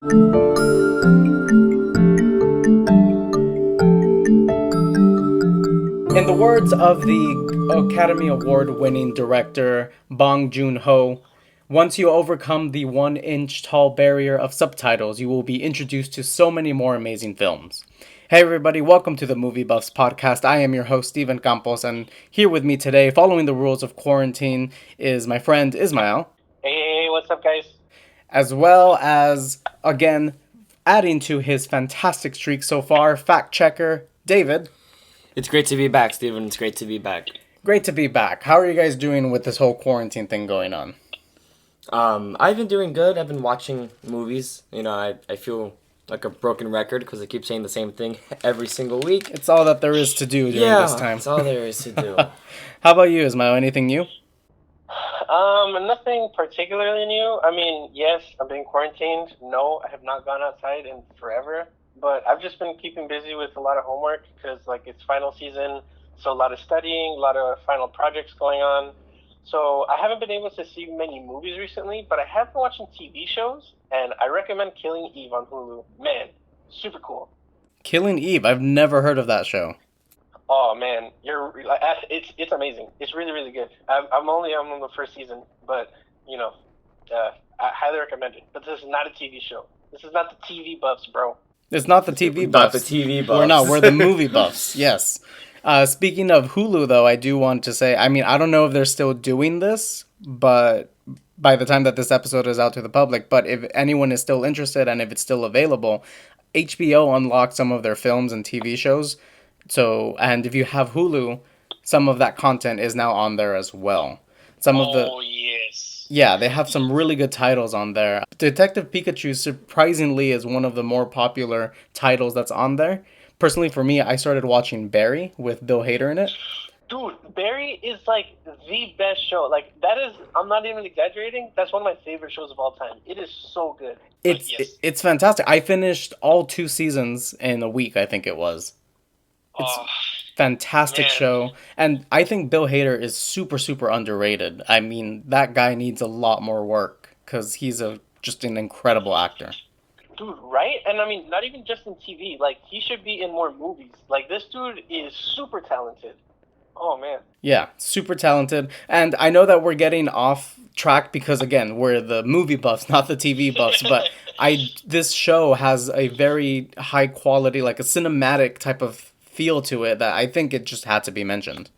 In the words of the Academy Award winning director Bong Joon Ho, once you overcome the 1 inch tall barrier of subtitles, you will be introduced to so many more amazing films. Hey everybody, welcome to the Movie Buffs podcast. I am your host, Steven Campos, and here with me today, following the rules of quarantine, is my friend Ismael, Hey, what's up, guys? as well as, again, adding to his fantastic streak so far, fact checker David. It's great to be back, Steven. It's great to be back. Great to be back. How are you guys doing with this whole quarantine thing going on? I've been doing good. I've been watching movies. I feel like a broken record because I keep saying the same thing every single week. It's all that there is to do during this time. That's all there is to do. How about you, Ismail? Anything new? Nothing particularly new. I mean, yes, I've been quarantined. No, I have not gone outside in forever. But I've just been keeping busy with a lot of homework because, like, it's final season, so a lot of studying, a lot of final projects going on. So I haven't been able to see many movies recently, but I have been watching TV shows, and I recommend Killing Eve on Hulu. Man, super cool. Killing Eve. I've never heard of that show. Oh man, it's amazing. It's really really good. I'm only on the first season, but I highly recommend it. But this is not a TV show. This is not the TV buffs, bro. It's not the TV Not buffs. the TV buffs. We're not. We're the movie buffs. Yes. Speaking of Hulu, though, I do want to say, I mean, I don't know if they're still doing this, but by the time that this episode is out to the public, but if anyone is still interested and if it's still available, HBO unlocked some of their films and TV shows. So, and if you have Hulu, some of that content is now on there as well. Some of the Oh yes. Yeah, they have some really good titles on there. Detective Pikachu surprisingly is one of the more popular titles that's on there. Personally, for me, I started watching Barry with Bill Hader in it. Dude, Barry is like the best show. Like that is, I'm not even exaggerating. That's one of my favorite shows of all time. It is so good. It's Like, yes. it's fantastic. I finished all 2 seasons in a week, I think it was. It's Oh fantastic man, show, and I think Bill Hader is super super underrated. I mean, that guy needs a lot more work because he's a just an incredible actor. dude, right? And I mean, not even just in TV. Like he should be in more movies. Like this dude is super talented. Oh man. Yeah, super talented. And I know that we're getting off track because again, we're the movie buffs, not the TV buffs, but I this show has a very high quality, like a cinematic type of feel to it that I think it just had to be mentioned.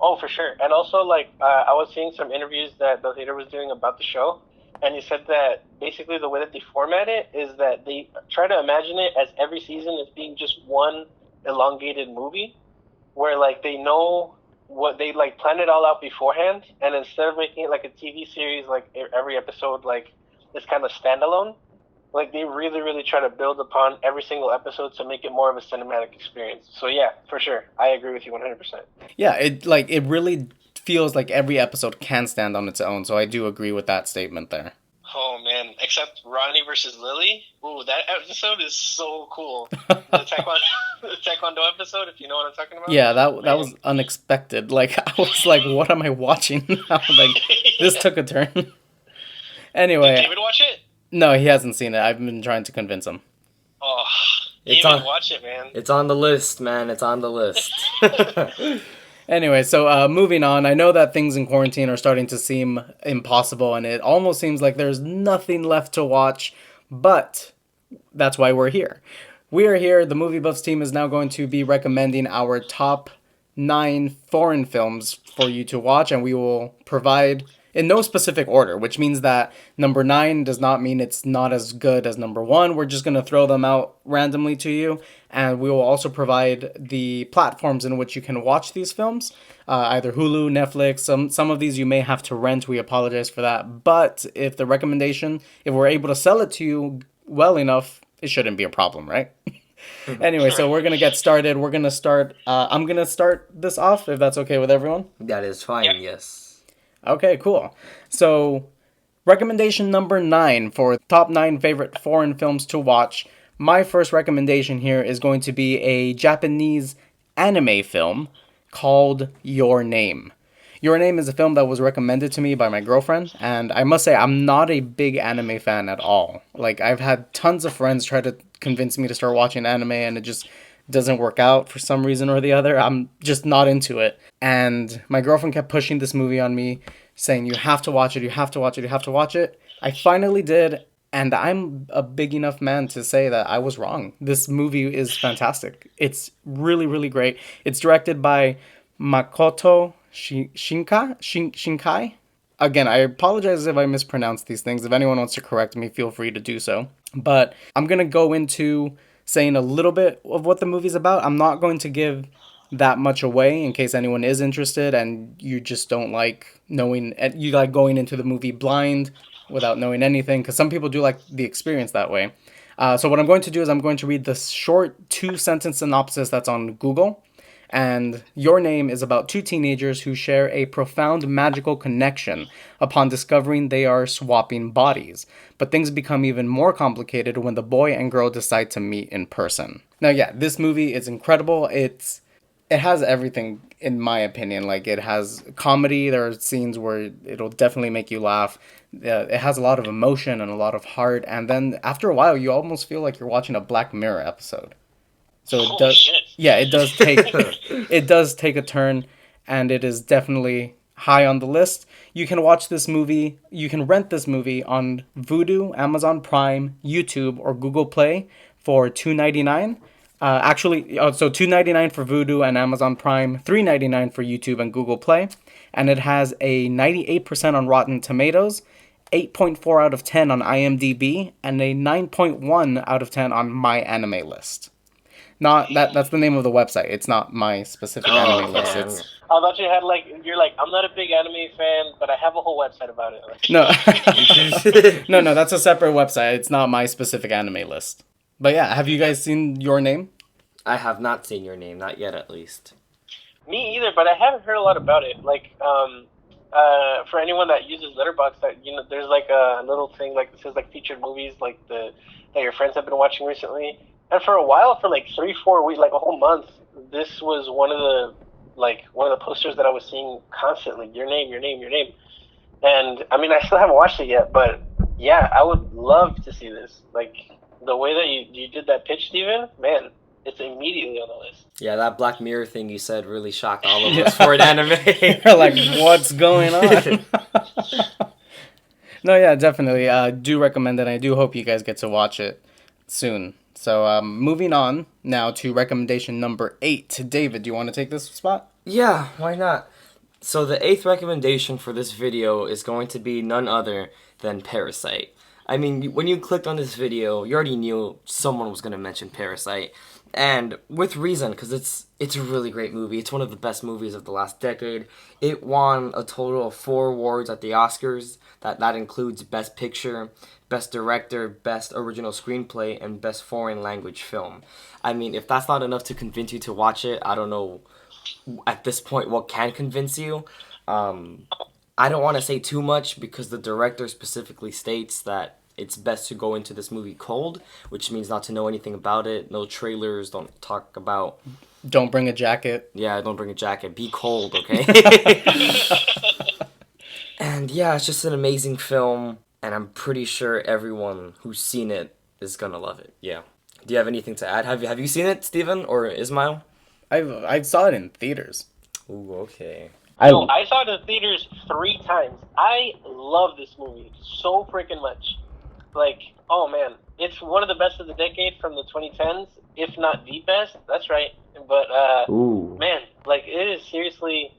Oh, for sure. And also, like, I was seeing some interviews that Bill Hader was doing about the show, and he said that basically the way that they format it is that they try to imagine it as every season as being just one elongated movie, where like they know what they like plan it all out beforehand, and instead of making it like a TV series, like every episode like is kind of standalone, like they really really try to build upon every single episode to make it more of a cinematic experience. So yeah, for sure, I agree with you 100%. Yeah, it really feels like every episode can stand on its own, so I do agree with that statement there. Oh man, except Ronnie versus Lily. Ooh, that episode is so cool. The Taekwondo, the Taekwondo episode, if you know what I'm talking about. Yeah, that Man. was unexpected. Like I was like, what am I watching now? Like this Yeah. took a turn. Did Anyway, David watch it? no, he hasn't seen it. I've been trying to convince him. Oh, It's David, on. watch it, man. It's on the list, man. It's on the list. Anyway, so moving on, I know that things in quarantine are starting to seem impossible, and it almost seems like there's nothing left to watch, but that's why we're here. We are here, the Movie Buffs team is now going to be recommending our top 9 foreign films for you to watch, and we will provide in no specific order, which means that number 9 does not mean it's not as good as number 1. We're just going to throw them out randomly to you, and we will also provide the platforms in which you can watch these films, either Hulu, Netflix. Some of these you may have to rent. We apologize for that. But if the recommendation, if we're able to sell it to you well enough, it shouldn't be a problem, right? Anyway, so we're going to get started. We're going to start, I'm going to start this off, if that's okay with everyone. That is fine, Yep. yes. Okay, cool. So, recommendation number 9 for top 9 favorite foreign films to watch. My first recommendation here is going to be a Japanese anime film called Your Name. Your Name is a film that was recommended to me by my girlfriend, and I must say I'm not a big anime fan at all. Like, I've had tons of friends try to convince me to start watching anime, and it just doesn't work out for some reason or the other. I'm just not into it. And my girlfriend kept pushing this movie on me, saying, you have to watch it, you have to watch it, you have to watch it. I finally did, and I'm a big enough man to say that I was wrong. This movie is fantastic. It's really, really great. It's directed by Makoto Shinkai. Again, I apologize if I mispronounce these things. If anyone wants to correct me, feel free to do so. But I'm going to go into saying a little bit of what the movie's about. I'm not going to give that much away in case anyone is interested and you just don't like knowing, you like going into the movie blind without knowing anything, because some people do like the experience that way. So what I'm going to do is I'm going to read the short 2-sentence synopsis that's on Google. And Your Name is about two teenagers who share a profound magical connection upon discovering they are swapping bodies. But things become even more complicated when the boy and girl decide to meet in person. Now, yeah, this movie is incredible. It has everything, in my opinion. Like, it has comedy. There are scenes where it'll definitely make you laugh. It has a lot of emotion and a lot of heart. And then after a while, you almost feel like you're watching a Black Mirror episode. So it does, yeah, it does take a turn, and it is definitely high on the list. You can watch this movie, you can rent this movie on Vudu, Amazon Prime, YouTube, or Google Play for $2.99. So $2.99 for Vudu and Amazon Prime, $3.99 for YouTube and Google Play, and it has a 98% on Rotten Tomatoes, 8.4 out of 10 on IMDb, and a 9.1 out of 10 on My Anime List. Not that's the name of the website. It's not my specific anime list. It's... I thought you had you're like, I'm not a big anime fan, but I have a whole website about it. No. No, that's a separate website. It's not my specific anime list. But yeah, have you guys seen Your Name? I have not seen Your Name, not yet at least. Me either, but I haven't heard a lot about it. For anyone that uses Letterboxd, that there's like a little thing like it says like featured movies that your friends have been watching recently. And for a while, for like 3-4 weeks, like a whole month, this was one of the posters that I was seeing constantly. Your name, your name, your name. And I mean, I still haven't watched it yet, but yeah, I would love to see this. Like the way that you did that pitch, Steven, man, it's immediately on the list. Yeah, that Black Mirror thing you said really shocked all of us for an anime. You're like, what's going on? No, yeah, definitely. Do recommend it. I do hope you guys get to watch it soon. So, moving on now to recommendation number 8. David, do you want to take this spot? Yeah, why not? So the 8th recommendation for this video is going to be none other than Parasite. I mean, when you clicked on this video, you already knew someone was going to mention Parasite. And with reason, because it's a really great movie. It's one of the best movies of the last decade. It won a total of 4 awards at the Oscars. That includes Best Picture, Best Director, Best Original Screenplay, and Best Foreign Language Film. I mean, if that's not enough to convince you to watch it, I don't know at this point what can convince you. I don't want to say too much because the director specifically states that it's best to go into this movie cold, which means not to know anything about it, no trailers, don't talk about... Don't bring a jacket. Yeah, don't bring a jacket. Be cold, okay? And yeah, it's just an amazing film, and I'm pretty sure everyone who's seen it is gonna love it. Yeah. Do you have anything to add? Have you seen it, Steven or Ismail? I saw it in theaters. Ooh, okay. I saw it in theaters 3 times. I love this movie so freaking much. Like, oh man, it's one of the best of the decade from the 2010s, if not the best. That's right. But man, like it is seriously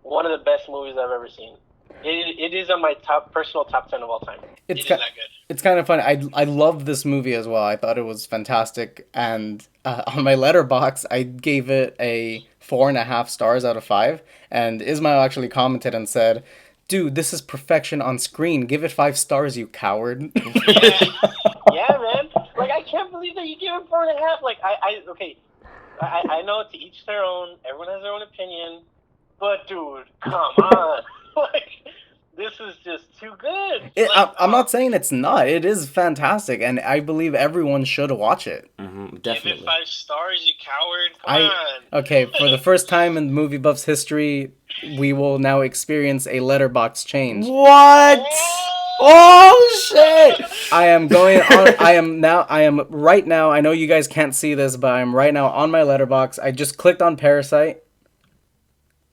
one of the best movies I've ever seen. It is on my personal top 10 of all time. It is that good. It's kind of fun. I love this movie as well. I thought it was fantastic. And on my Letterboxd, I gave it a 4.5 stars out of 5. And Ismail actually commented and said, "Dude, this is perfection on screen. Give it 5 stars, you coward." Yeah, man. Like, I can't believe that you give it 4.5. Like, I know to each their own. Everyone has their own opinion. But, dude, come on. Like, this is just too good. I'm not saying it's not. It is fantastic, and I believe everyone should watch it. Mm-hmm, definitely. Give it 5 stars, you coward. Come on. Okay, for the first time in movie buffs history, we will now experience a letterbox change. What? Oh shit! I am going on. I am right now. I know you guys can't see this, but I'm right now on my letterbox. I just clicked on Parasite.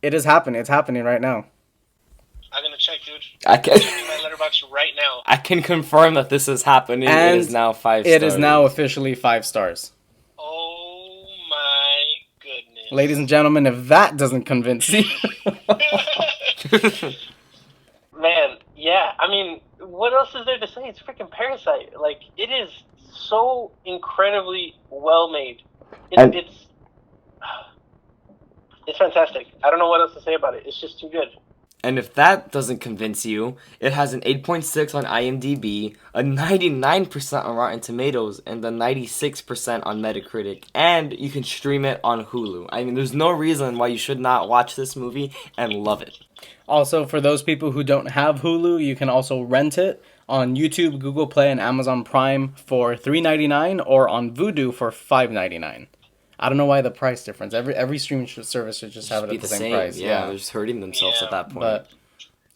It is happening. It's happening right now. I'm gonna check, dude. I can. Checking my letterbox right now. I can confirm that this is happening. And it is now 5 stars. It is now officially 5 stars. Oh my goodness. Ladies and gentlemen, if that doesn't convince you. Man, yeah. I mean, what else is there to say? It's freaking Parasite. Like, it is so incredibly well made. It's fantastic. I don't know what else to say about it. It's just too good. And if that doesn't convince you, it has an 8.6 on IMDb, a 99% on Rotten Tomatoes, and a 96% on Metacritic. And you can stream it on Hulu. I mean, there's no reason why you should not watch this movie and love it. Also, for those people who don't have Hulu, you can also rent it on YouTube, Google Play, and Amazon Prime for $3.99 or on Vudu for $5.99. I don't know why the price difference. Every streaming service should just have it at the same price. Yeah, they're just hurting themselves at that point. But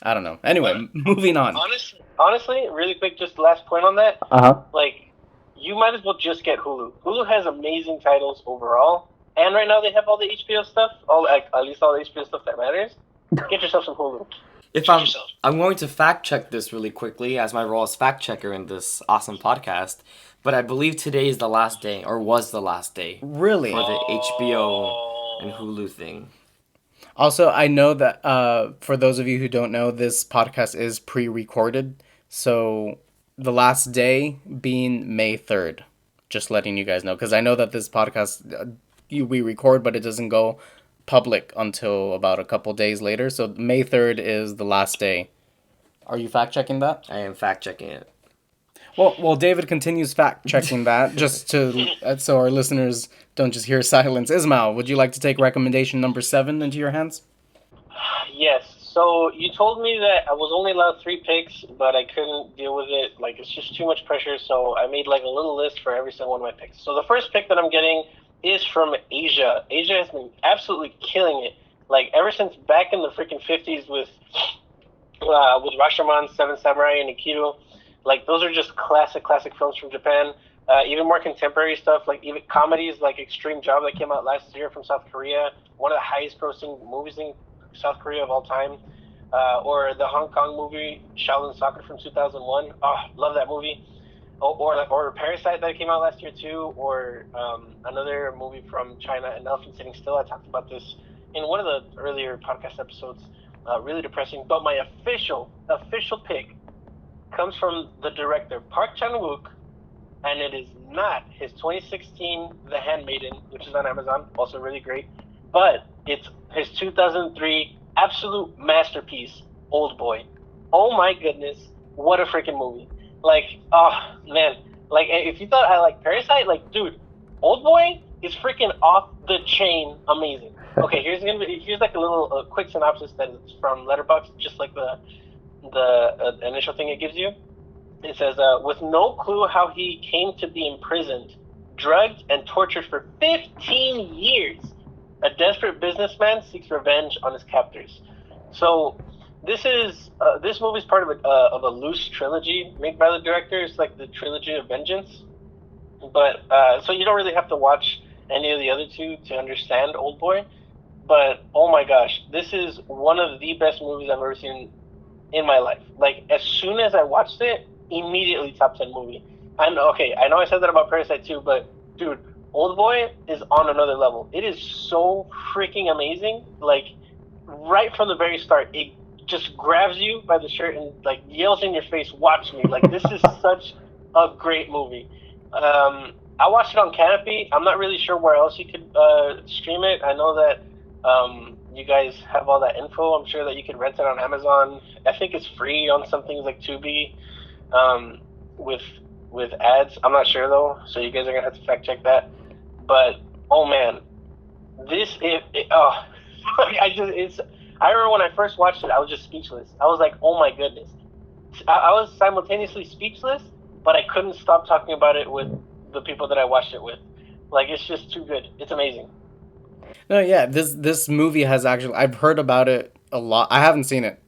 I don't know. Anyway, moving on. Honestly, really quick, just the last point on that. Like, you might as well just get Hulu. Hulu has amazing titles overall, and right now they have all the HBO stuff. At least all the HBO stuff that matters. Get yourself some Hulu. I'm going to fact check this really quickly as my role as fact checker in this awesome podcast. But I believe today is the last day, or was the last day. Really? For the HBO and Hulu thing. Also, I know that for those of you who don't know, this podcast is pre-recorded. So the last day being May 3rd. Just letting you guys know. Because I know that this podcast, we record, but it doesn't go public until about a couple days later. So May 3rd is the last day. Are you fact-checking that? I am fact-checking it. Well, David continues fact-checking that, just to so our listeners don't just hear silence. Ismail, would you like to take recommendation number 7 into your hands? Yes. So you told me that I was only allowed 3 picks, but I couldn't deal with it. Like, it's just too much pressure, so I made, like, a little list for every single one of my picks. So the first pick that I'm getting is from Asia. Asia has been absolutely killing it. Like, ever since back in the freaking 50s with Rashomon, Seven Samurai, and Aikido. Like, those are just classic films from Japan. Even more contemporary stuff, like even comedies like Extreme Job that came out last year from South Korea, one of the highest grossing movies in South Korea of all time. Or the Hong Kong movie Shaolin Soccer from 2001. Oh, love that movie. Or Parasite that came out last year too. Or another movie from China, An Elephant Sitting Still. I talked about this in one of the earlier podcast episodes. Really depressing. But my official pick comes from the director Park Chan-wook, and it is not his 2016 The Handmaiden, which is on Amazon, also really great, but it's his 2003 absolute masterpiece, Oldboy. Oh my goodness, what a freaking movie. Like, oh man, like if you thought I like Parasite, like dude, Oldboy is freaking off the chain amazing. Okay, here's like a little quick synopsis that is from Letterboxd, just like the initial thing it gives you. It says, with no clue how he came to be imprisoned, drugged, and tortured for 15 years, a desperate businessman seeks revenge on his captors. So this movie is part of a loose trilogy made by the director. It's like the trilogy of vengeance. But so you don't really have to watch any of the other two to understand Oldboy. But oh my gosh, this is one of the best movies I've ever seen in my life. Like, as soon as I watched it, immediately top 10 movie. I know I said that about Parasite too, but dude, Oldboy is on another level. It is so freaking amazing. Like, right from the very start, it just grabs you by the shirt and like yells in your face, "Watch me!" Like, this is such a great movie. I watched it on Canopy. I'm not really sure where else you could stream it. I know that you guys have all that info. I'm sure that you could rent it on Amazon. I think it's free on some things like Tubi, with ads. I'm not sure though, so you guys are gonna have to fact check that. But oh man, I remember when I first watched it, I was just speechless. I was like, oh my goodness. I was simultaneously speechless, but I couldn't stop talking about it with the people that I watched it with. Like, it's just too good. It's amazing. No, yeah, this movie has actually, I've heard about it a lot. I haven't seen it.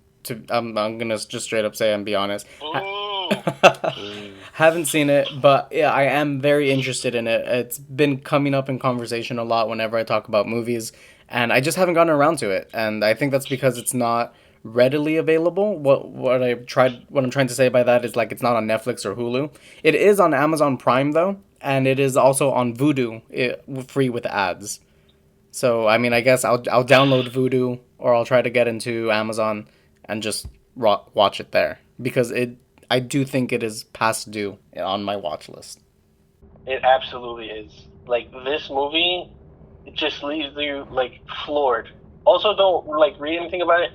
I'm gonna just straight up say and be honest. Ooh. Haven't seen it, but yeah, I am very interested in it. It's been coming up in conversation a lot whenever I talk about movies, and I just haven't gotten around to it. And I think that's because it's not readily available. What I'm trying to say by that is like it's not on Netflix or Hulu. It is on Amazon Prime though, and it is also on Vudu, free with ads. So I mean, I guess I'll download Vudu or I'll try to get into Amazon and just watch it there because I do think it is past due on my watch list. It absolutely is. Like this movie, it just leaves you like floored. Also, don't like read anything about it.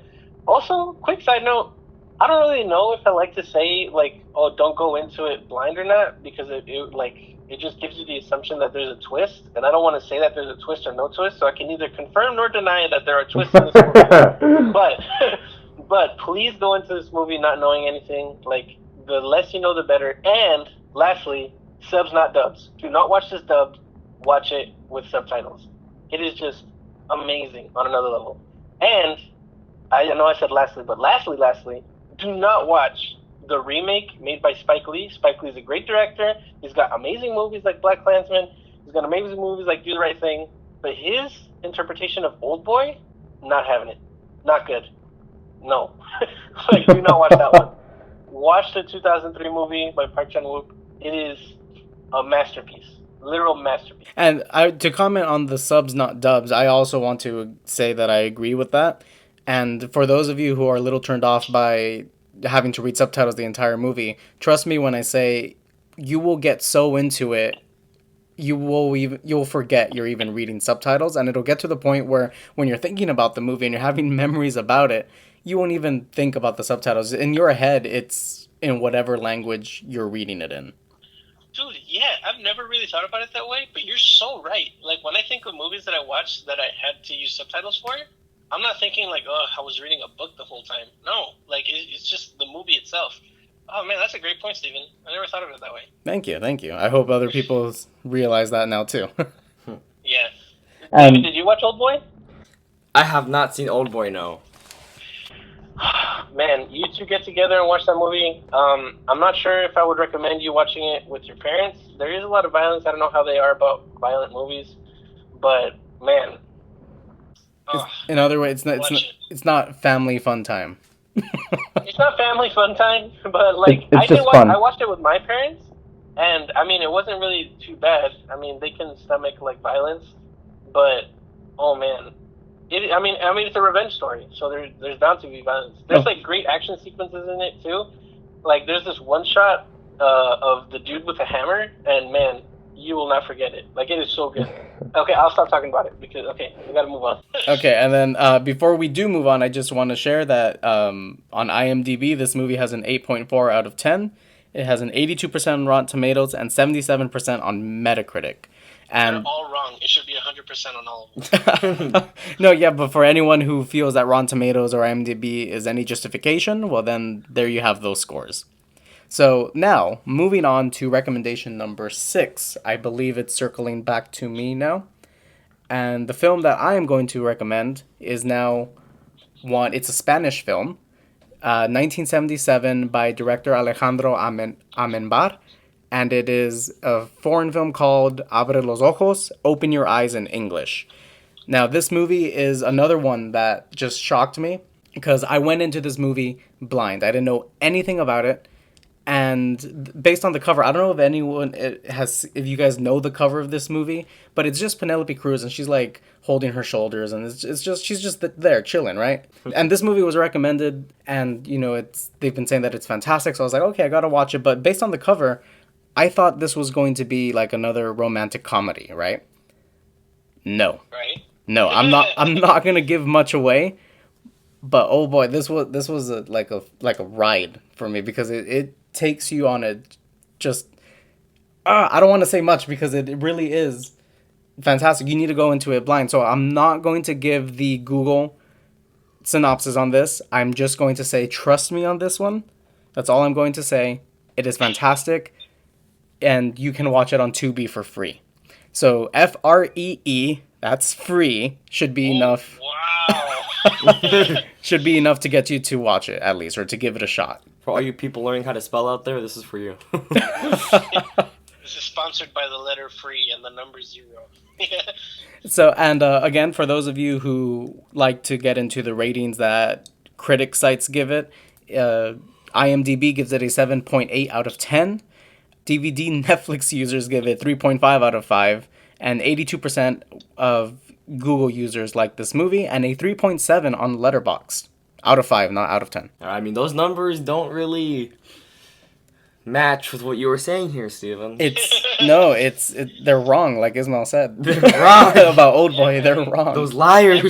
Also, quick side note: I don't really know if I like to say like, "Oh, don't go into it blind" or not, because it just gives you the assumption that there's a twist, and I don't want to say that there's a twist or no twist, so I can neither confirm nor deny that there are twists in this movie. But but please go into this movie not knowing anything. Like the less you know, the better. And lastly, subs not dubs. Do not watch this dubbed. Watch it with subtitles. It is just amazing on another level. And I know I said lastly, but lastly, do not watch the remake made by Spike Lee. Spike Lee is a great director. He's got amazing movies like Black Klansman. He's got amazing movies like Do the Right Thing. But his interpretation of Old Boy, not having it. Not good. No. Like, do not watch that one. Watch the 2003 movie by Park Chan-wook. It is a masterpiece. Literal masterpiece. And to comment on the subs not dubs, I also want to say that I agree with that. And for those of you who are a little turned off by having to read subtitles the entire movie, trust me when I say you will get so into it, you'll forget you're even reading subtitles, and it'll get to the point where when you're thinking about the movie and you're having memories about it, you won't even think about the subtitles. In your head, it's in whatever language you're reading it in. Dude, yeah, I've never really thought about it that way, but you're so right. Like, when I think of movies that I watched that I had to use subtitles for, I'm not thinking like, oh, I was reading a book the whole time. No, like, it's just the movie itself. Oh, man, that's a great point, Steven. I never thought of it that way. Thank you. I hope other people realize that now, too. Yeah. David, did you watch Old Boy? I have not seen Old Boy, no. Man, you two get together and watch that movie. I'm not sure if I would recommend you watching it with your parents. There is a lot of violence. I don't know how they are about violent movies, but man. In other words, it's not family fun time. It's not family fun time, but like fun. I watched it with my parents, and I mean it wasn't really too bad. I mean they can stomach like violence, but oh man. I mean, it's a revenge story, so there's bound to be violence. There's like great action sequences in it too. Like there's this one shot of the dude with a hammer, and man, you will not forget it. Like it is so good. Okay, I'll stop talking about it because we gotta move on. Okay, and then before we do move on, I just want to share that on IMDb, this movie has an 8.4 out of 10. It has an 82% on Rotten Tomatoes and 77% on Metacritic. And they're all wrong. It should be 100% on all of them. No, yeah, but for anyone who feels that Rotten Tomatoes or IMDb is any justification, well then there you have those scores. So now, moving on to recommendation number 6. I believe it's circling back to me now. And the film that I am going to recommend is now it's a Spanish film, 1977 by director Alejandro Amenbar. And it is a foreign film called Abre los Ojos, Open Your Eyes in English. Now, this movie is another one that just shocked me because I went into this movie blind. I didn't know anything about it. And based on the cover, I don't know if you guys know the cover of this movie, but it's just Penelope Cruz and she's like holding her shoulders and she's just there chilling, right? And this movie was recommended and, they've been saying that it's fantastic. So I was like, okay, I got to watch it. But based on the cover, I thought this was going to be like another romantic comedy, right? No. Right? No, I'm not going to give much away. But oh boy, this was like a ride for me because it takes you on a just I don't want to say much because it really is fantastic. You need to go into it blind. So I'm not going to give the Google synopsis on this. I'm just going to say trust me on this one. That's all I'm going to say. It is fantastic. And you can watch it on Tubi for free. So FREE, that's free, should be enough. Wow. should be enough to get you to watch it, at least, or to give it a shot. For all you people learning how to spell out there, this is for you. This is sponsored by the letter free and the number 0. So, and again, for those of you who like to get into the ratings that critic sites give it, IMDb gives it a 7.8 out of 10. DVD Netflix users give it 3.5 out of 5. And 82% of Google users like this movie, and a 3.7 on Letterboxd. Out of 5, not out of 10. I mean, those numbers don't really match with what you were saying here, Steven. They're wrong, like Ismail said. They're wrong. About Oldboy, they're wrong. Those liars.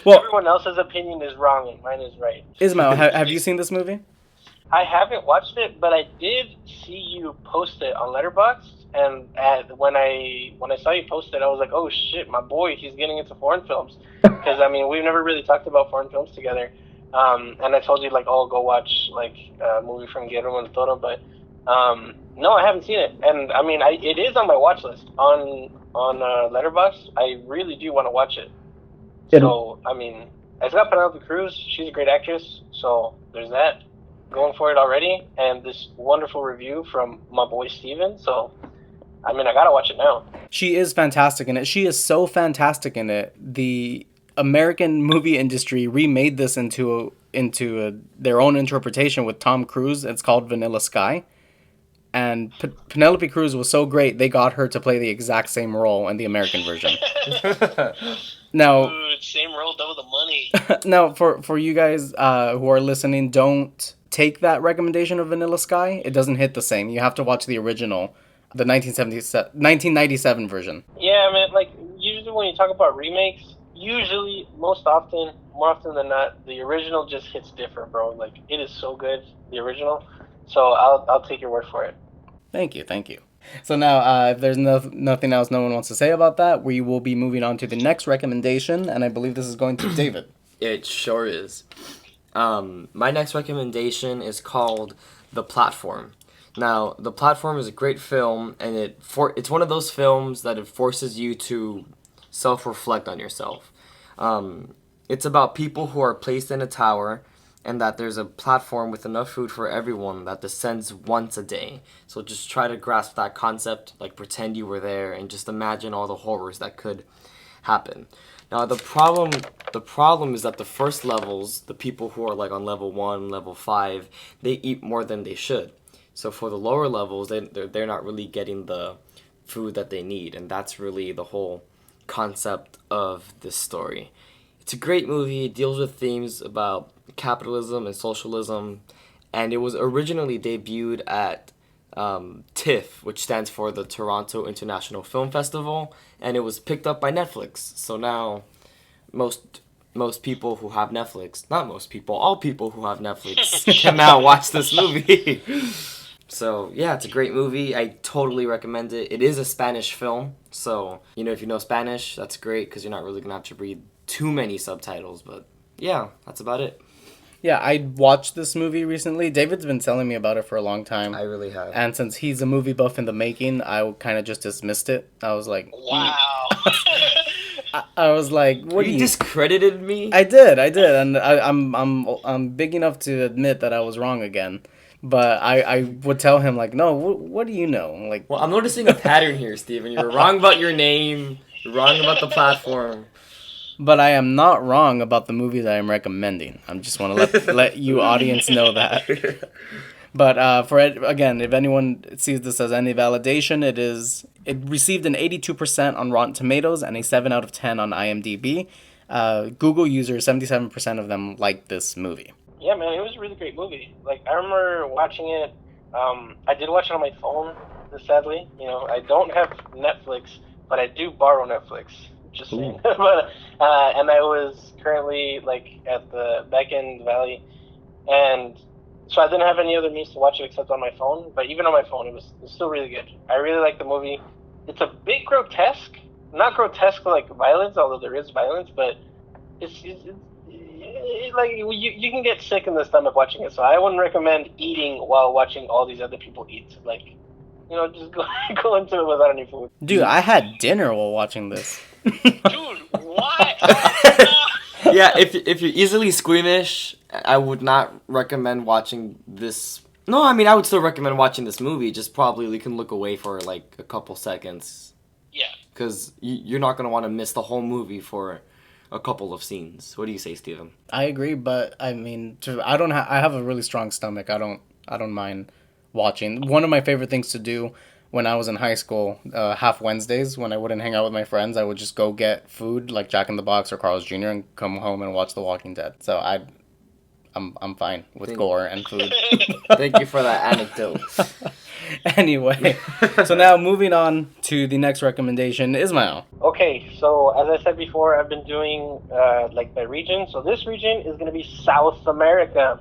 Well, Everyone else's opinion is wrong and mine is right. Ismail, have you seen this movie? I haven't watched it, but I did see you post it on Letterboxd, and when I saw you post it, I was like, oh shit, my boy, he's getting into foreign films. Because, I mean, we've never really talked about foreign films together. And I told you, like, oh, go watch, like, a movie from Guillermo del Toro, but no, I haven't seen it. And, I mean, it is on my watch list on Letterboxd. I really do want to watch it. So, I mean, it's got Penelope Cruz. She's a great actress, so there's that. Going for it already, and this wonderful review from my boy Steven, so I mean, I gotta watch it now. She is fantastic in it. She is so fantastic in it. The American movie industry remade this into their own interpretation with Tom Cruise. It's called Vanilla Sky. And Penelope Cruz was so great, they got her to play the exact same role in the American version. Now, dude, same role, double the money. Now, for you guys who are listening, don't take that recommendation of Vanilla Sky. It doesn't hit the same. You have to watch the original, the 1997 version. Yeah, man, like, usually when you talk about remakes, more often than not, the original just hits different, bro. Like, it is so good, the original. So I'll take your word for it. Thank you. So now, if there's nothing else no one wants to say about that, we will be moving on to the next recommendation, and I believe this is going to David. It sure is. My next recommendation is called The Platform. Now, The Platform is a great film, and it's one of those films that it forces you to self-reflect on yourself. It's about people who are placed in a tower, and that there's a platform with enough food for everyone that descends once a day. So just try to grasp that concept, like pretend you were there, and just imagine all the horrors that could happen. Now the problem is that the first levels, the people who are like on level 1, level 5, they eat more than they should. So for the lower levels, they're not really getting the food that they need, and that's really the whole concept of this story. It's a great movie. It deals with themes about capitalism and socialism, and it was originally debuted at TIFF, which stands for the Toronto International Film Festival, and it was picked up by Netflix. So now most people who have Netflix, not most people, all people who have Netflix can now watch this movie. So yeah, it's a great movie. I totally recommend it. It is a Spanish film, so if you know Spanish, that's great because you're not really gonna have to read too many subtitles. But yeah, that's about it. Yeah, I watched this movie recently. David's been telling me about it for a long time. I really have. And since he's a movie buff in the making, I kind of just dismissed it. I was like, wow. I was like, what do you discredited me? I did, and I'm big enough to admit that I was wrong again. But I would tell him like, no, what do you know? Like, well, I'm noticing a pattern here, Steven. You're wrong about your name. You're wrong about the platform. But I am not wrong about the movie that I'm recommending. I just want to let you audience know that. But if anyone sees this as any validation, it received an 82% on Rotten Tomatoes and a 7 out of 10 on IMDb. Google users, 77% of them liked this movie. Yeah, man, it was a really great movie. Like, I remember watching it. I did watch it on my phone, sadly. I don't have Netflix, but I do borrow Netflix. Just saying. But and I was currently like at the back end valley, and so I didn't have any other means to watch it except on my phone. But even on my phone, it was still really good. I really like the movie. It's a bit grotesque, not grotesque like violence, although there is violence, but it's like you can get sick in the stomach watching it. So I wouldn't recommend eating while watching all these other people eat. Like, just go into it without any food. Dude, I had dinner while watching this. Dude, why? Yeah, if you're easily squeamish, I would not recommend watching this. No, I mean I would still recommend watching this movie. Just probably you can look away for like a couple seconds. Yeah. Because you're not gonna want to miss the whole movie for a couple of scenes. What do you say, Steven? I agree, but I mean, I have a really strong stomach. I don't mind watching. One of my favorite things to do when I was in high school, half Wednesdays when I wouldn't hang out with my friends, I would just go get food like Jack in the Box or Carl's Jr. and come home and watch The Walking Dead. So I'm fine with gore and food. Thank you for that anecdote. Anyway, so now moving on to the next recommendation, Ismail. Okay, so as I said before, I've been doing like by region. So this region is going to be South America.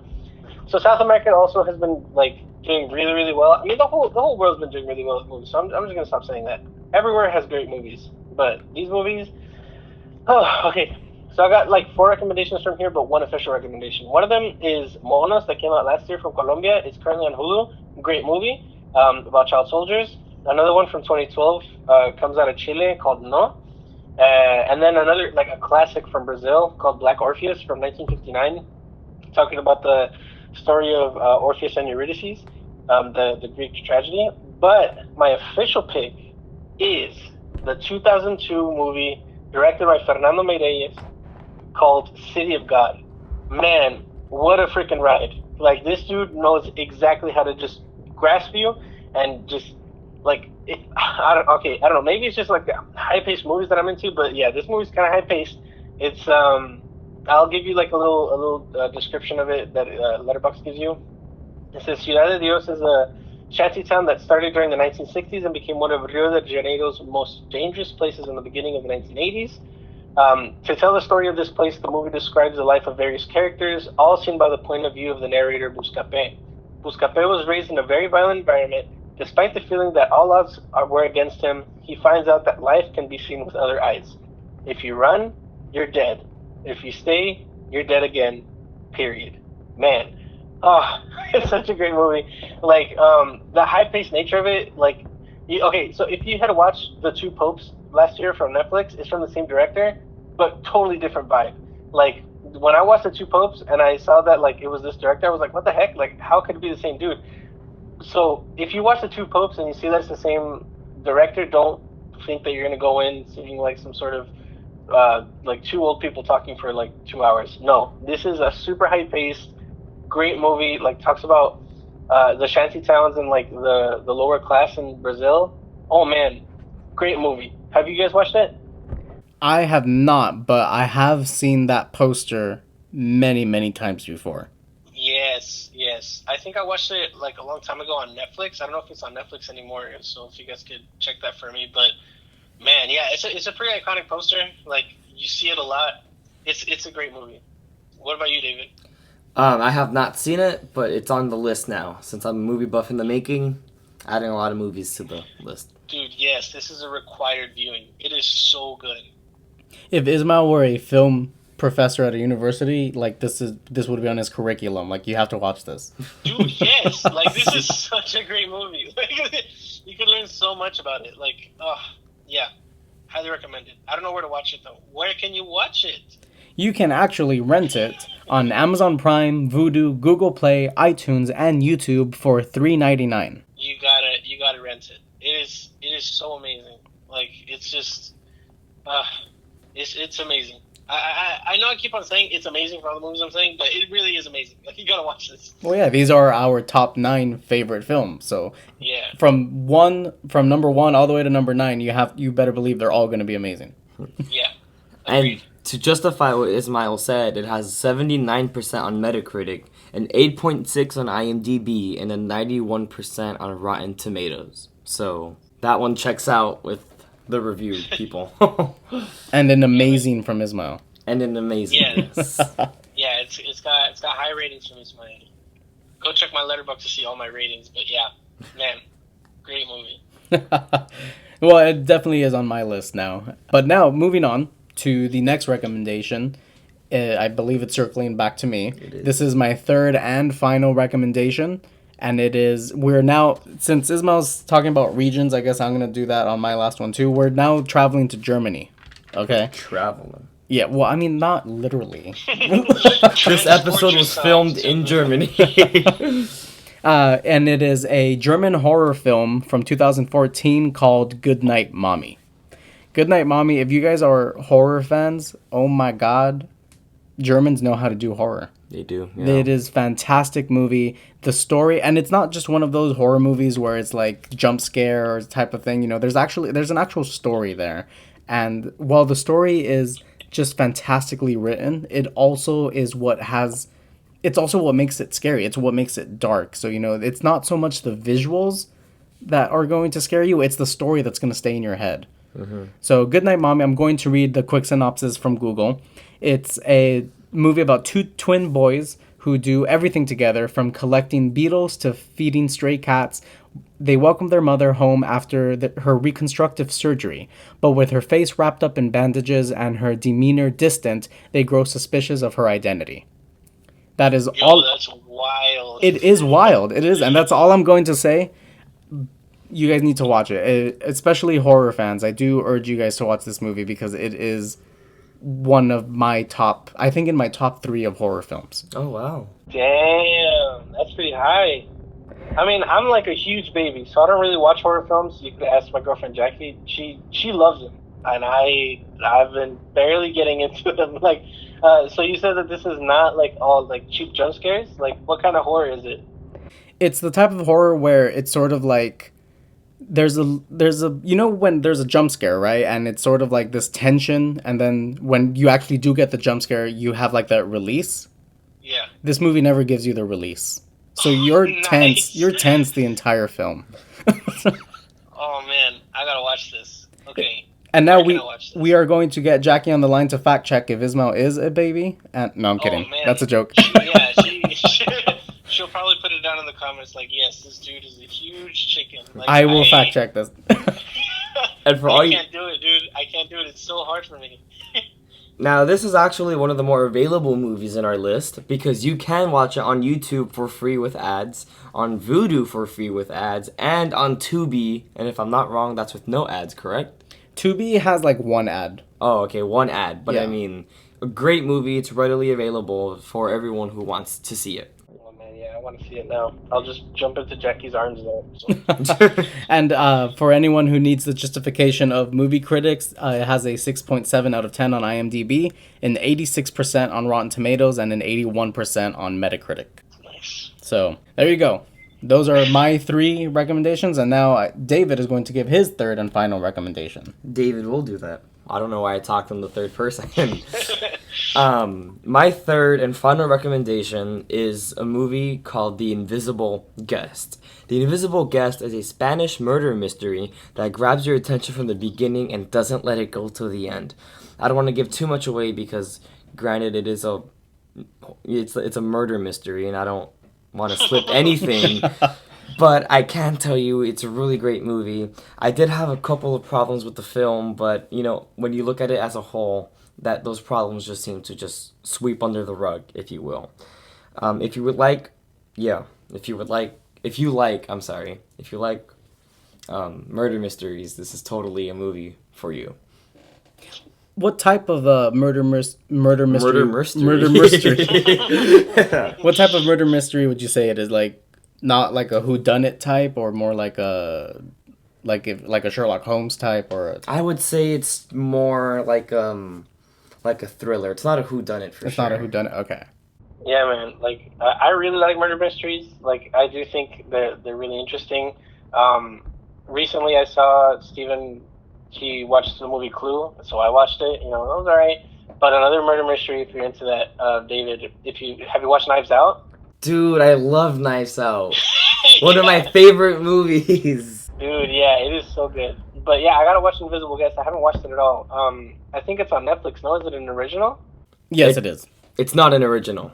So South America also has been like doing really, really well. I mean, the whole world's been doing really well with movies. So I'm just going to stop saying that. Everywhere has great movies, but these movies. Oh, okay. So I got like 4 recommendations from here, but 1 official recommendation. One of them is Monos that came out last year from Colombia. It's currently on Hulu. Great movie. About child soldiers. Another one from 2012 comes out of Chile called No. And then another, like a classic from Brazil called Black Orpheus from 1959, talking about the story of Orpheus and Eurydice, the Greek tragedy. But my official pick is the 2002 movie directed by Fernando Meirelles called City of God. Man, what a freaking ride. Like, this dude knows exactly how to just grasp you and just like I don't know, maybe it's just like the high-paced movies that I'm into, but yeah, this movie's kind of high-paced. It's I'll give you like a little description of it that Letterboxd gives you. It says Ciudad de Dios is a shanty town that started during the 1960s and became one of Rio de Janeiro's most dangerous places in the beginning of the 1980s. To tell the story of this place, the movie describes the life of various characters, all seen by the point of view of the narrator Buscapé. Buscapé was raised in a very violent environment. Despite the feeling that all odds were against him, he finds out that life can be seen with other eyes. If you run, you're dead. If you stay, you're dead again. Period. Man. Oh, it's such a great movie. Like, the high-paced nature of it, like, okay, so if you had watched The Two Popes last year from Netflix, it's from the same director, but totally different vibe. Like, when I watched The Two Popes and I saw that like it was this director, I was like, what the heck? Like, how could it be the same dude? So if you watch The Two Popes and you see that's the same director, don't think that you're gonna go in seeing like some sort of like 2 old people talking for like 2 hours. No, this is a super high paced, great movie. Like, talks about the shanty towns and like the lower class in Brazil. Oh man, great movie. Have you guys watched it? I have not, but I have seen that poster many, many times before. Yes. I think I watched it like a long time ago on Netflix. I don't know if it's on Netflix anymore, so if you guys could check that for me. But man, yeah, it's a pretty iconic poster. Like, you see it a lot. It's a great movie. What about you, David? I have not seen it, but it's on the list now. Since I'm a movie buff in the making, adding a lot of movies to the list. Dude, yes, this is a required viewing. It is so good. If Ismail were a film professor at a university, like this would be on his curriculum. Like, you have to watch this. Dude, yes. Like, this is such a great movie. Like, you can learn so much about it. Like, yeah. Highly recommend it. I don't know where to watch it, though. Where can you watch it? You can actually rent it on Amazon Prime, Vudu, Google Play, iTunes, and YouTube for $3.99. You gotta rent it. It is so amazing. Like, it's just, it's amazing. I know I keep on saying it's amazing for all the movies I'm saying, but it really is amazing. Like, you gotta watch this. Well, yeah, these are our top 9 favorite films. So yeah, from number 1 all the way to number 9, you better believe they're all going to be amazing. Yeah. And to justify what Ismail said, it has 79% on Metacritic, an 8.6 on IMDb, and a 91% on Rotten Tomatoes. So that one checks out with the review people. And an amazing from Ismail. And an amazing. Yes. Yeah, it's got high ratings from Ismail. Go check my Letterboxd to see all my ratings. But yeah, man, great movie. Well, it definitely is on my list now. But now, moving on to the next recommendation. I believe it's circling back to me. This is my 3rd and final recommendation. And it is, we're now, since Ismail's talking about regions, I guess I'm going to do that on my last one too. We're now traveling to Germany. Okay? Traveling. Yeah, well, I mean, not literally. This episode was filmed in Germany. And it is a German horror film from 2014 called Goodnight Mommy. Goodnight Mommy, if you guys are horror fans, oh my god, Germans know how to do horror. They do. Yeah. It is fantastic movie. The story, and it's not just one of those horror movies where it's like jump scare or type of thing. You know, there's an actual story there, and while the story is just fantastically written, it also is what has. It's also what makes it scary. It's what makes it dark. So you know, it's not so much the visuals that are going to scare you. It's the story that's going to stay in your head. So, Goodnight Mommy, I'm going to read the quick synopsis from Google. It's a movie about two twin boys who do everything together, from collecting beetles to feeding stray cats. They welcome their mother home after her reconstructive surgery, but with her face wrapped up in bandages and her demeanor distant, they grow suspicious of her identity. That is all. That's wild. It is wild. It is, and that's all I'm going to say. You guys need to watch it, especially horror fans. I do urge you guys to watch this movie because it is one of my top, I think in my top 3 of horror films. Oh wow. Damn, that's pretty high. I mean, I'm like a huge baby, so I don't really watch horror films. You could ask my girlfriend Jackie. She loves them, and I've been barely getting into them. Like, so you said that this is not like all like cheap jump scares. Like, what kind of horror is it? It's the type of horror where it's sort of like there's a you know when there's a jump scare, right? And it's sort of like this tension, and then when you actually do get the jump scare, you have like that release. Yeah. This movie never gives you the release. So you're Nice. tense. You're tense the entire film. Oh man, I gotta watch this. Okay. And now Where can I watch this? we are going to get Jackie on the line to fact check if Ismail is a baby. And no, I'm kidding. Oh, man. That's a joke. Yeah, she'll probably put it down in the comments like, yes, this dude is a huge chicken. Like, I will fact check this. And for all I you, can't do it, dude. I can't do it. It's so hard for me. now this is actually one of the more available movies in our list because you can watch it on YouTube for free with ads, on Vudu for free with ads, and on Tubi. And if I'm not wrong, that's with no ads, correct? Tubi has like one ad. Oh, okay, one ad. But Yeah. I mean, a great movie. It's readily available for everyone who wants to see it. Oh man, yeah, I want to see it now. I'll just jump into Jackie's arms though. So. And for anyone who needs the justification of movie critics, it has a 6.7 out of 10 on IMDb, an 86% on Rotten Tomatoes, and an 81% on Metacritic. Nice. So there you go. Those are my 3 recommendations, and now David is going to give his 3rd and final recommendation. David will do that. I don't know why I talked in the third person. My 3rd and final recommendation is a movie called The Invisible Guest. The Invisible Guest is a Spanish murder mystery that grabs your attention from the beginning and doesn't let it go till the end. I don't want to give too much away because, granted, it's a murder mystery, and I don't want to slip anything. But I can tell you it's a really great movie. I did have a couple of problems with the film, but you know, when you look at it as a whole, that those problems just seem to just sweep under the rug, if you will. If you like murder mysteries, this is totally a movie for you. What type of murder mystery? Murder mystery. Murder mystery. What type of murder mystery would you say it is? Like, not like a whodunit type, or more like a Sherlock Holmes type, or I would say it's more like a thriller. It's not a whodunit for it's sure. not a whodunit. Okay. Yeah, man. Like, I really like murder mysteries. Like, I do think they're really interesting. Recently, I saw Steven. He watched the movie Clue, so I watched it. You know, it was alright. But another murder mystery, if you're into that, David, have you watched Knives Out? Dude, I love Knives Out. One of Yeah. my favorite movies. Dude, yeah, it is so good. But yeah, I gotta watch Invisible Guest. I haven't watched it at all. I think it's on Netflix. No, is it an original? Yes, it is. It's not an original,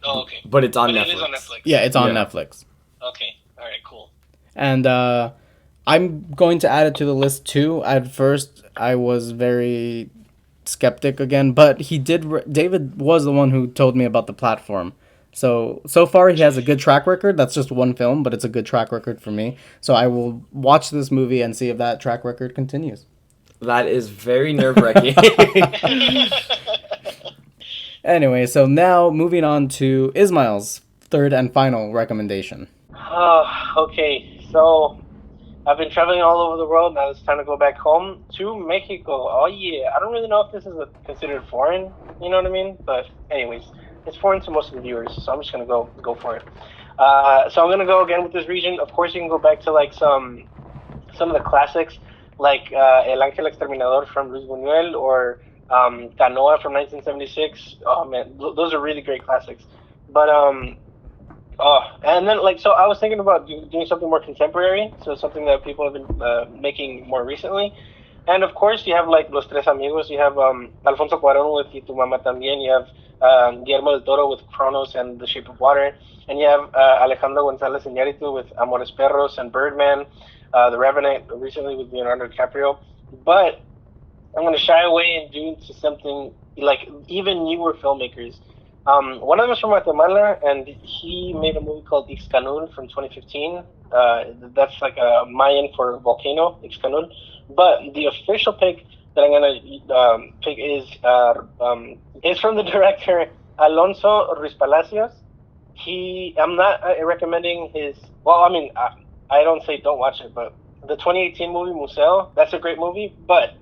Oh, okay. but it's on But Netflix. it is on Netflix. Yeah, it's on Yeah. Netflix. Okay. All right. Cool. And I'm going to add it to the list too. At first, I was very skeptic again, but David was the one who told me about the platform. So far he has a good track record. That's just one film, but it's a good track record for me. So I will watch this movie and see if that track record continues. That is very nerve-wracking. Anyway, so now moving on to Ismail's third and final recommendation. Okay, so I've been traveling all over the world. Now it's time to go back home to Mexico. Oh yeah, I don't really know if this is considered foreign. You know what I mean? But anyways, it's foreign to most of the viewers, so I'm just gonna go for it. So I'm gonna go again with this region. Of course, you can go back to like some of the classics, like El Ángel Exterminador from Luis Buñuel or Canoa from 1976. Oh man, those are really great classics. But and then like so, I was thinking about doing something more contemporary, so something that people have been making more recently. And of course, you have like Los Tres Amigos. You have Alfonso Cuarón with Y Tu Mamá También. You have Guillermo del Toro with Cronos and The Shape of Water. And you have Alejandro González Iñárritu with Amores Perros and Birdman. The Revenant recently with Leonardo DiCaprio. But I'm going to shy away and do into something like even newer filmmakers. One of them is from Guatemala, and he made a movie called Ixcanul from 2015. That's like a Mayan for volcano, Ixcanul. But the official pick that I'm going to pick is from the director Alonso Ruiz Palacios. I'm not recommending his. Well, I mean, I don't say don't watch it, but the 2018 movie Museo, that's a great movie. But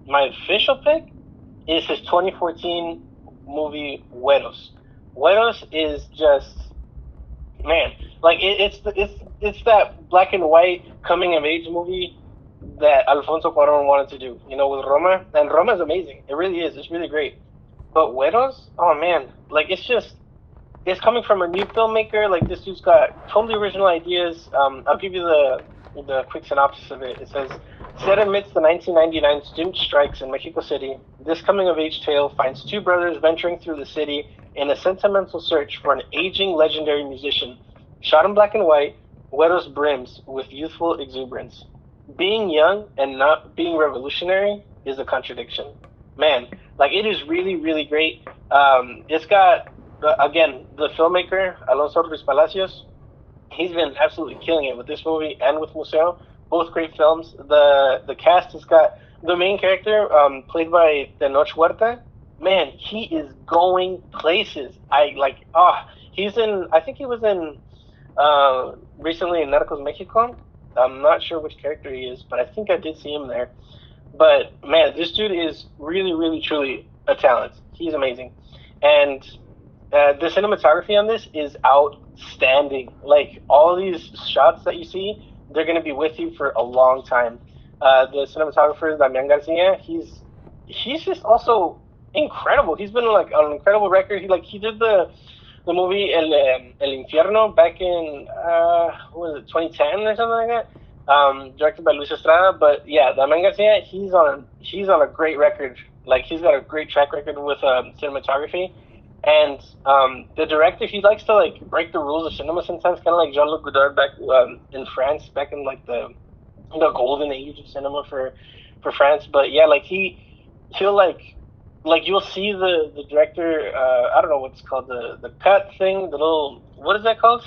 my official pick is his 2014 movie Güeros. Güeros is just, man, like it's that black and white coming of age movie that Alfonso Cuarón wanted to do, you know, with Roma. And Roma is amazing. It really is. It's really great. But Güeros, oh man, like it's coming from a new filmmaker. Like this dude's got totally original ideas. I'll give you the quick synopsis of it. It says, set amidst the 1999 student strikes in Mexico City, this coming-of-age tale finds two brothers venturing through the city in a sentimental search for an aging legendary musician. Shot in black and white, Güeros brims with youthful exuberance. Being young and not being revolutionary is a contradiction. Man, like it is really, really great. It's got, again, the filmmaker, Alonso Ruiz Palacios. He's been absolutely killing it with this movie and with Museo. Both great films. The cast has got the main character, played by Tenoch Huerta. Man, he is going places. He's in. I think he was in recently in Narcos Mexico. I'm not sure which character he is, but I think I did see him there. But man, this dude is really, really, truly a talent. He's amazing, and the cinematography on this is outstanding. Like all these shots that you see, they're going to be with you for a long time. The cinematographer Damian Garcia, he's just also incredible. He's been like on an incredible record. He did the movie El Infierno back in what was it, 2010 or something like that. Directed by Luis Estrada. But yeah, Damian Garcia, he's on a great record. Like he's got a great track record with cinematography. And the director, he likes to like break the rules of cinema sometimes, kind of like Jean-Luc Godard back in France, back in like the golden age of cinema for France. But yeah, like he'll like you'll see the director. I don't know what's called, the cut thing, the little, what is that called?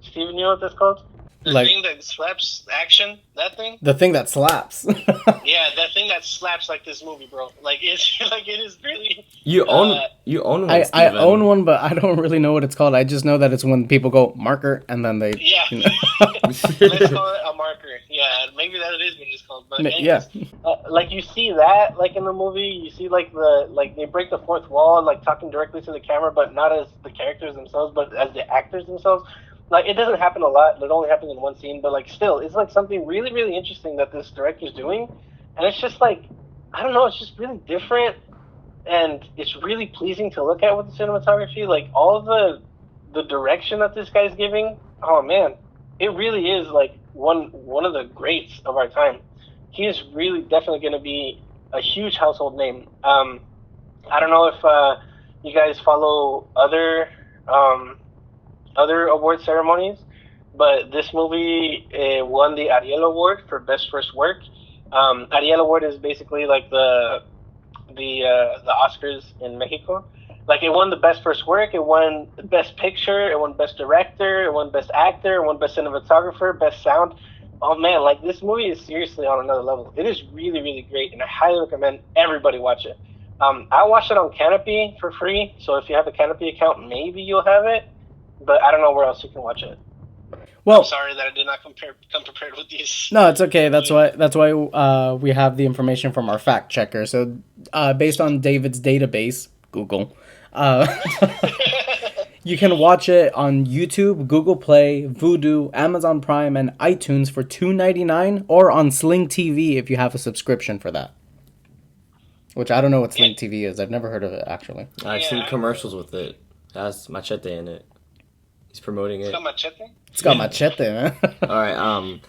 Steven, you know what that's called? The thing that slaps action, that thing? The thing that slaps. Yeah, that thing that slaps like this movie, bro. Like it's like it is really. You own one. I own one, but I don't really know what it's called. I just know that it's when people go marker and then they. Yeah. You know. Let's call it a marker. Yeah, maybe that is what it's called. But anyways, yeah. Like you see that like in the movie, you see like they break the fourth wall and like talking directly to the camera, but not as the characters themselves, but as the actors themselves. Like, it doesn't happen a lot. It only happens in one scene. But, like, still, it's, like, something really, really interesting that this director's doing. And it's just, like, I don't know. It's just really different. And it's really pleasing to look at with the cinematography. Like, all of the direction that this guy's giving, oh, man. It really is, like, one of the greats of our time. He is really definitely going to be a huge household name. I don't know if you guys follow other award ceremonies, but this movie won the Ariel Award for Best First Work. Ariel Award is basically like the Oscars in Mexico. Like, it won the Best First Work, it won Best Picture, it won Best Director, it won Best Actor, it won Best Cinematographer, Best Sound. Oh man, like this movie is seriously on another level. It is really, really great, and I highly recommend everybody watch it. I watched it on Canopy for free, so if you have a Canopy account, maybe you'll have it. But I don't know where else you can watch it. Well, I'm sorry that I did not come prepared with these. no, it's okay. That's why we have the information from our fact checker. So, based on David's database, Google, you can watch it on YouTube, Google Play, Vudu, Amazon Prime, and iTunes for $2.99, or on Sling TV if you have a subscription for that. Which I don't know what Sling TV is. I've never heard of it actually. I've seen commercials with it. It has Machete in it. He's promoting it. It's got Machete? It's got Machete, man. All right.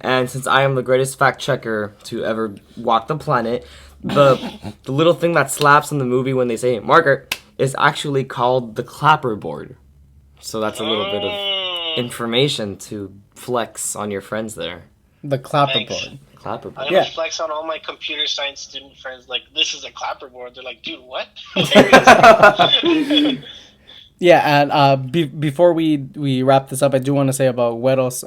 And since I am the greatest fact checker to ever walk the planet, the little thing that slaps in the movie when they say Margaret is actually called the clapperboard. So that's a little bit of information to flex on your friends there. The clapperboard. Clapperboard. I'm gonna flex on all my computer science student friends. Like, this is a clapperboard. They're like, dude, what? Yeah, and before we wrap this up, I do want to say about Hueros.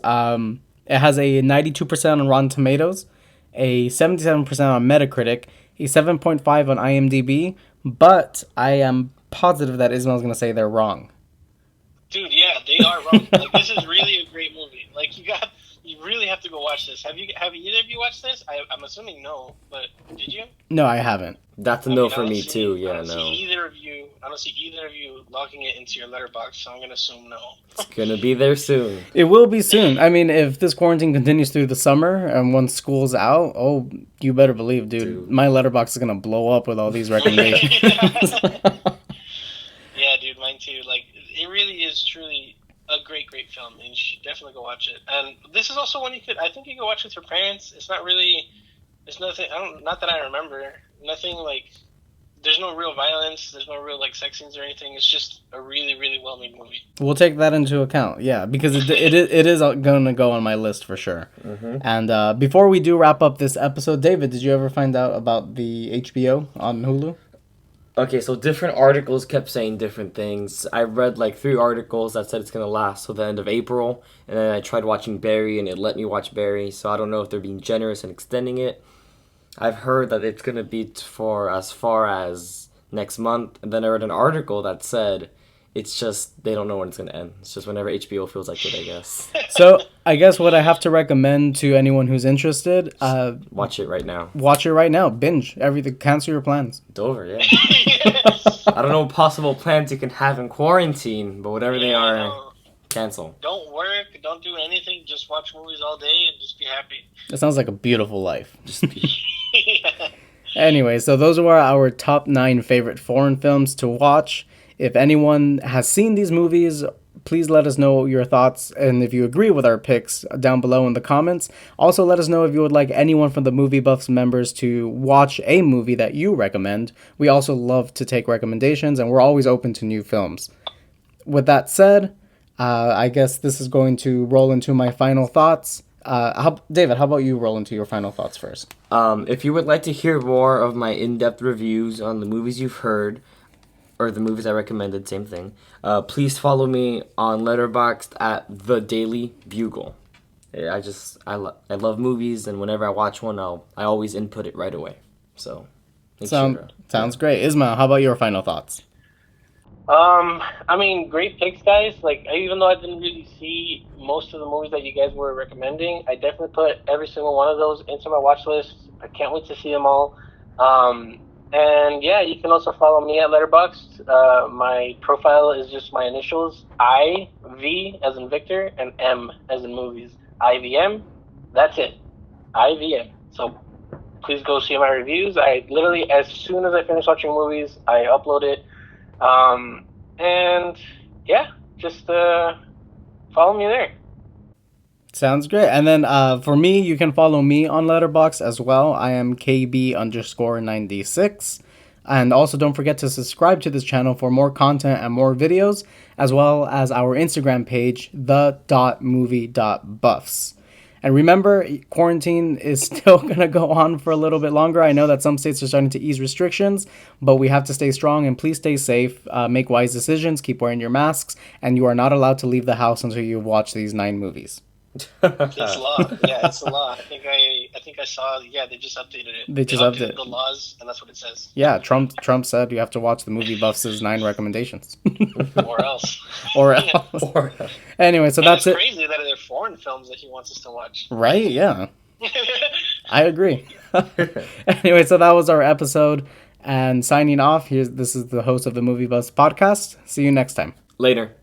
It has a 92% on Rotten Tomatoes, a 77% on Metacritic, a 7.5 on IMDb, but I am positive that Ismail's going to say they're wrong. Dude, yeah, they are wrong. Like, this is really a great movie. Like, you really have to go watch this. Have either of you watched this? I'm assuming no, but did you? No, I haven't. That's a no for me too. Yeah, I don't no. I don't see either of you logging it into your letterbox, so I'm gonna assume no. It's gonna be there soon. It will be soon. I mean, if this quarantine continues through the summer and once school's out, oh, you better believe, dude. My letterbox is gonna blow up with all these recommendations. Yeah, dude, mine too. Like, it really is truly a great, great film, and you should definitely go watch it. And this is also one I think you can watch with your parents. It's nothing. Not that I remember. Nothing like. There's no real violence. There's no real like sex scenes or anything. It's just a really, really well made movie. We'll take that into account, yeah, because it is going to go on my list for sure. Mm-hmm. And before we do wrap up this episode, David, did you ever find out about the HBO on Hulu? Okay, so different articles kept saying different things. I read like 3 articles that said it's going to last till the end of April, and then I tried watching Barry, and it let me watch Barry, so I don't know if they're being generous and extending it. I've heard that it's going to be for as far as next month, and then I read an article that said it's just they don't know when it's going to end. It's just whenever HBO feels like it, I guess. So I guess what I have to recommend to anyone who's interested, watch it right now. Watch it right now. Binge everything. Cancel your plans. It's over, yeah. Yes. I don't know what possible plans you can have in quarantine, but whatever they are, cancel. Don't work. Don't do anything. Just watch movies all day and just be happy. That sounds like a beautiful life. Just be. Yeah. Anyway, so those were our top 9 favorite foreign films to watch. If anyone has seen these movies, please let us know your thoughts, and if you agree with our picks down below in the comments. Also, let us know if you would like anyone from the Movie Buffs members to watch a movie that you recommend. We also love to take recommendations, and we're always open to new films. With that said, I guess this is going to roll into my final thoughts. David, how about you roll into your final thoughts first? If you would like to hear more of my in-depth reviews on the movies you've heard, or the movies I recommended, same thing, please follow me on Letterboxd at The Daily Bugle. I love movies, and whenever I watch one, I always input it right away. So, sounds great. Ismail, how about your final thoughts? I mean, great picks, guys. Like, even though I didn't really see most of the movies that you guys were recommending, I definitely put every single one of those into my watch list. I can't wait to see them all. And yeah, you can also follow me at Letterboxd. My profile is just my initials, IV as in Victor, and M as in movies. IVM. That's it. IVM. So please go see my reviews. I literally, as soon as I finish watching movies, I upload it. And yeah, just follow me there. Sounds great. And then for me, you can follow me on Letterboxd as well. I am KB_96. And also don't forget to subscribe to this channel for more content and more videos, as well as our Instagram page, the.movie.buffs. And remember, quarantine is still going to go on for a little bit longer. I know that some states are starting to ease restrictions, but we have to stay strong and please stay safe. Make wise decisions, keep wearing your masks, and you are not allowed to leave the house until you've watched these 9 movies. It's law. Yeah, it's a law. I think I saw. Yeah, they just updated it. They just updated updated. the laws, and that's what it says. Yeah, Trump said you have to watch the movie Buffs' 9 recommendations. Or else. Or else. Anyway, so And that's it's it. crazy that they're foreign films that he wants us to watch. Right? Yeah. I agree. Anyway, so that was our episode. And signing off, this is the host of the Movie Buzz podcast. See you next time. Later.